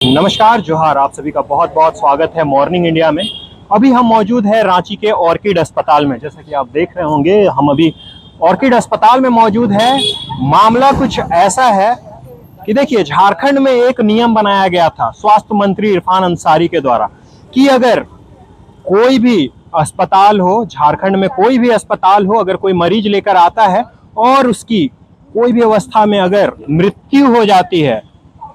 नमस्कार, जोहार। आप सभी का बहुत बहुत स्वागत है मॉर्निंग इंडिया में। अभी हम मौजूद है रांची के ऑर्किड अस्पताल में। जैसा कि आप देख रहे होंगे, हम अभी ऑर्किड अस्पताल में मौजूद है। मामला कुछ ऐसा है कि देखिए, झारखंड में एक नियम बनाया गया था स्वास्थ्य मंत्री इरफान अंसारी के द्वारा कि अगर कोई भी अस्पताल हो, झारखंड में कोई भी अस्पताल हो, अगर कोई मरीज लेकर आता है और उसकी कोई भी अवस्था में अगर मृत्यु हो जाती है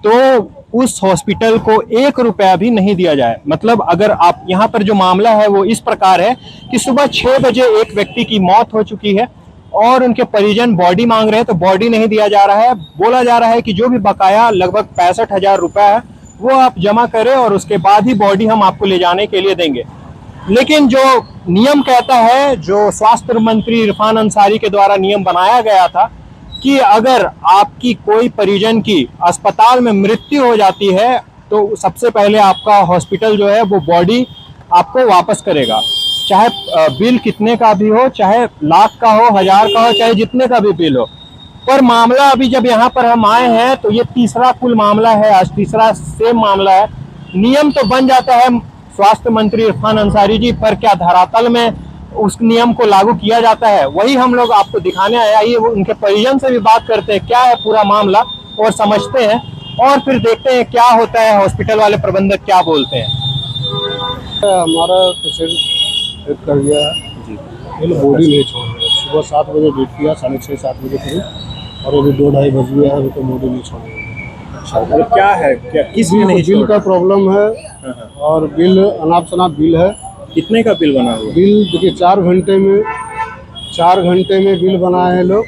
तो उस हॉस्पिटल को 1 रुपया भी नहीं दिया जाए। मतलब अगर आप यहाँ पर जो मामला है वो इस प्रकार है कि सुबह 6 बजे एक व्यक्ति की मौत हो चुकी है और उनके परिजन बॉडी मांग रहे हैं, तो बॉडी नहीं दिया जा रहा है। बोला जा रहा है कि जो भी बकाया लगभग 65,000 रुपया है वो आप जमा करें और उसके बाद ही बॉडी हम आपको ले जाने के लिए देंगे। लेकिन जो नियम कहता है, जो स्वास्थ्य मंत्री इरफान अंसारी के द्वारा नियम बनाया गया था कि अगर आपकी कोई परिजन की अस्पताल में मृत्यु हो जाती है तो सबसे पहले आपका हॉस्पिटल जो है वो बॉडी आपको वापस करेगा, चाहे बिल कितने का भी हो, चाहे लाख का हो, 1000 का हो, चाहे जितने का भी बिल हो। पर मामला अभी जब यहाँ पर हम आए हैं तो ये तीसरा कुल मामला है, आज तीसरा सेम मामला है। नियम तो बन जाता है स्वास्थ्य मंत्री इरफान अंसारी जी, पर क्या धरातल में उस नियम को लागू किया जाता है, वही हम लोग आपको दिखाने आए। आइए उनके परिजन से भी बात करते हैं क्या है पूरा मामला और समझते हैं, और फिर देखते हैं क्या होता है, हॉस्पिटल वाले प्रबंधक क्या बोलते हैं। हमारा पेशेंट कर गया है जी, ये बॉडी नहीं छोड़ रहे। सुबह 7 बजे वेट किया, 6:30-7 बजे करीब, और अभी 2-2:30 बज गया है, अभी तो बॉडी नहीं छोड़ रहे। अच्छा, क्या है, क्या किस लिए नहीं? बिल का प्रॉब्लम है और बिल अनाप शनाप बिल है। कितने का बिल बना हुआ? बिल देखिए 4 घंटे में बिल बनाए हैं लोग।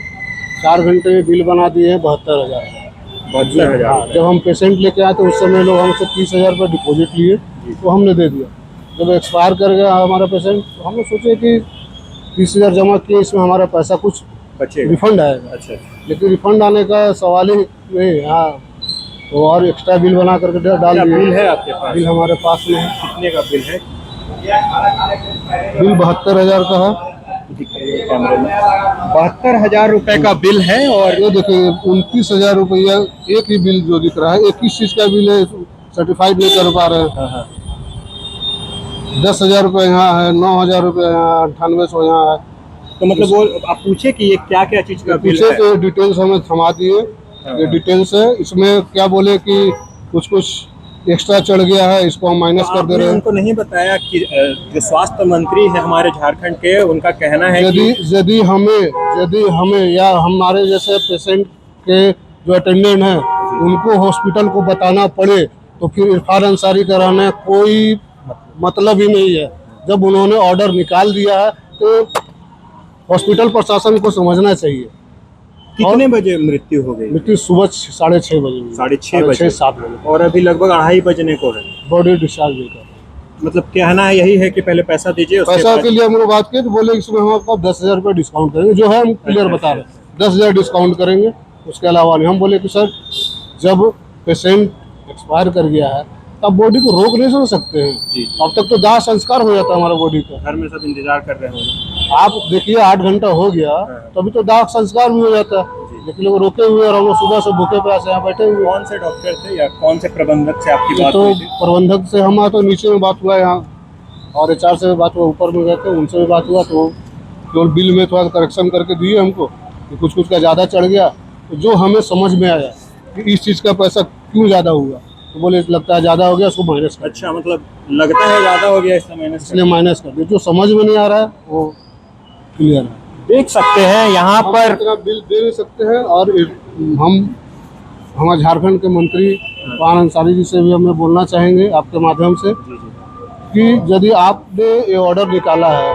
4 घंटे में बिल बना दिए हैं 72,000। 72,000। जब हम पेशेंट लेके आए तो उस समय लोग हमसे 30,000 रुपये डिपॉजिट लिए, तो हमने दे दिया। जब एक्सपायर कर गया हमारा पेशेंट तो हमने सोचे कि 30,000 जमा किए, इसमें हमारा पैसा कुछ रिफंड आएगा। अच्छा, लेकिन रिफंड आने का सवाल ही नहीं। हाँ, तो और एक्स्ट्रा बिल बना करके डाल दिए। बिल है आपके पास? बिल हमारे पास में है। कितने का बिल है? बिल 72,000 का है। कैमरे में 72,000 रुपए का बिल है। और ये देखिए 29,000 रुपया एक ही बिल जो दिख रहा है, 21 चीज का बिल है, सर्टिफाइड नहीं कर पा रहे हैं। 10,000 रुपये यहाँ है, 9,000 रुपये यहाँ, 9800 यहाँ है। तो मतलब वो आप पूछे कि ये क्या क्या चीज का बिल है? तो डिटेल्स हमें थमा दिए। ये डिटेल्स है, इसमें क्या बोले कि कुछ एक्स्ट्रा चढ़ गया है, इसको हम माइनस कर दे रहे हैं। उनको नहीं बताया कि जो स्वास्थ्य मंत्री है हमारे झारखंड के, उनका कहना है यदि हमें या हमारे जैसे पेशेंट के जो अटेंडेंट हैं उनको हॉस्पिटल को बताना पड़े तो फिर इरफान अंसारी का रहने कोई मतलब ही नहीं है। जब उन्होंने ऑर्डर निकाल दिया है तो हॉस्पिटल प्रशासन को समझना चाहिए। कितने बजे मृत्यु हो गई? मृत्यु सुबह 6:30 बजे, 6:30-7 बजे, और अभी लगभग 2:30 बजने को है। बॉडी डिस्चार्ज देकर मतलब कहना यही है कि पहले पैसा दीजिए। पैसा के लिए हम लोग बात किए तो बोले इसमें हम आपको 10,000 रुपये डिस्काउंट करेंगे, जो है हम क्लियर बता रहे हैं, 10,000 डिस्काउंट करेंगे, उसके अलावा नहीं। हम बोले कि सर जब पेशेंट एक्सपायर कर गया है तब बॉडी को रोक नहीं समझ सकते हैं जी। अब तक तो दाह संस्कार हो जाता है हमारा बॉडी का। घर में सब इंतजार कर रहे होंगे। आप देखिए 8 घंटा हो गया तो अभी तो दाह संस्कार भी हो जाता है, लेकिन लोग रोके हुए और हम लोग सुबह से भूखे प्यासे यहाँ बैठे हुए। कौन से डॉक्टर थे या कौन से प्रबंधक से आपकी बात तो हुई थी? प्रबंधक से हमारा तो नीचे में बात हुआ यहाँ, और HR से बात हुआ, ऊपर में गए थे उनसे भी बात हुआ, तो केवल बिल में थोड़ा करेक्शन करके दिए हमको कि कुछ का ज़्यादा चढ़ गया। तो जो हमें समझ में आया कि इस चीज़ का पैसा क्यों ज़्यादा हुआ, तो बोले लगता है ज़्यादा हो गया, उसको माइनस कर। अच्छा, मतलब लगता है ज़्यादा हो गया इसलिए माइनस कर दिया। जो समझ में नहीं आ रहा है वो क्लियर है। देख सकते हैं यहाँ पर इतना बिल दे नहीं सकते हैं। और हमारे झारखंड के मंत्री इरफान अंसारी जी से भी हमें बोलना चाहेंगे आपके माध्यम से कि यदि आपने ये ऑर्डर निकाला है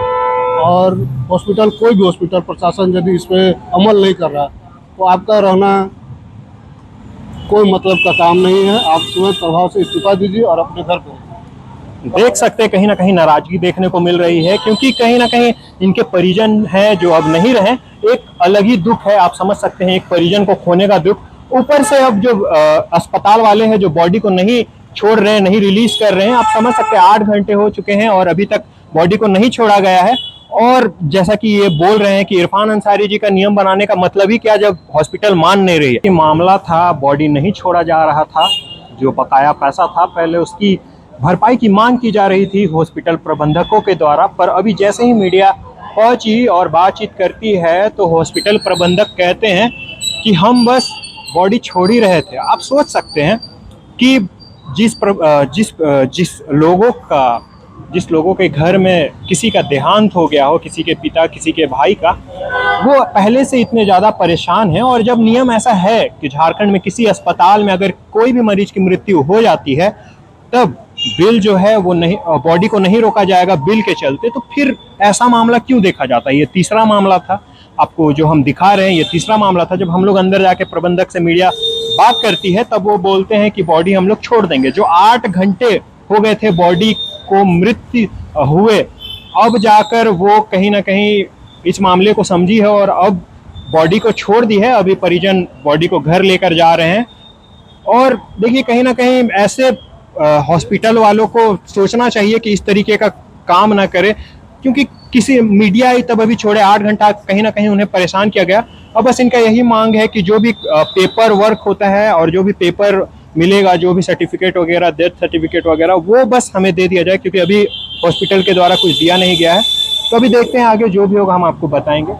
और हॉस्पिटल, कोई भी हॉस्पिटल प्रशासन यदि इस पर अमल नहीं कर रहा तो आपका रहना कोई मतलब का काम नहीं है। आप तुरंत प्रभाव से इस्तीफा दीजिए और अपने घर पर। देख सकते हैं कहीं ना कहीं नाराजगी देखने को मिल रही है, क्योंकि कहीं ना कहीं इनके परिजन हैं जो अब नहीं रहे। एक अलग ही दुख है, आप समझ सकते हैं, एक परिजन को खोने का दुख। ऊपर से अब जो अस्पताल वाले हैं जो बॉडी को नहीं छोड़ रहे हैं, नहीं रिलीज कर रहे हैं, आप समझ सकते हैं 8 घंटे हो चुके हैं और अभी तक बॉडी को नहीं छोड़ा गया है। और जैसा कि ये बोल रहे हैं कि इरफान अंसारी जी का नियम बनाने का मतलब ही क्या, जब हॉस्पिटल मान नहीं रही है। मामला था, बॉडी नहीं छोड़ा जा रहा था जो बकाया पैसा था पहले उसकी भरपाई की मांग की जा रही थी हॉस्पिटल प्रबंधकों के द्वारा। पर अभी जैसे ही मीडिया पहुंची और बातचीत करती है तो हॉस्पिटल प्रबंधक कहते हैं कि हम बस बॉडी छोड़ ही रहे थे। आप सोच सकते हैं कि जिस लोगों के घर में किसी का देहांत हो गया हो, किसी के पिता किसी के भाई का, वो पहले से इतने ज़्यादा परेशान हैं। और जब नियम ऐसा है कि झारखंड में किसी अस्पताल में अगर कोई भी मरीज की मृत्यु हो जाती है तब बिल जो है वो नहीं, बॉडी को नहीं रोका जाएगा बिल के चलते, तो फिर ऐसा मामला क्यों देखा जाता है। ये तीसरा मामला था, आपको जो हम दिखा रहे हैं ये तीसरा मामला था। जब हम लोग अंदर जाके प्रबंधक से मीडिया बात करती है तब वो बोलते हैं कि बॉडी हम लोग छोड़ देंगे। जो 8 घंटे हो गए थे बॉडी को मृत्यु हुए, अब जाकर वो कहीं ना कहीं इस मामले को समझी है और अब बॉडी को छोड़ दी है। अभी परिजन बॉडी को घर लेकर जा रहे हैं। और देखिए कहीं ना कहीं ऐसे हॉस्पिटल वालों को सोचना चाहिए कि इस तरीके का काम ना करे, क्योंकि किसी मीडिया ही तब अभी छोड़े, 8 घंटा कहीं ना कहीं उन्हें परेशान किया गया। अब बस इनका यही मांग है कि जो भी पेपर वर्क होता है और जो भी पेपर मिलेगा, जो भी सर्टिफिकेट वगैरह, डेथ सर्टिफिकेट वगैरह, वो बस हमें दे दिया जाए, क्योंकि अभी हॉस्पिटल के द्वारा कुछ दिया नहीं गया है। तो अभी देखते हैं आगे जो भी होगा हम आपको बताएंगे।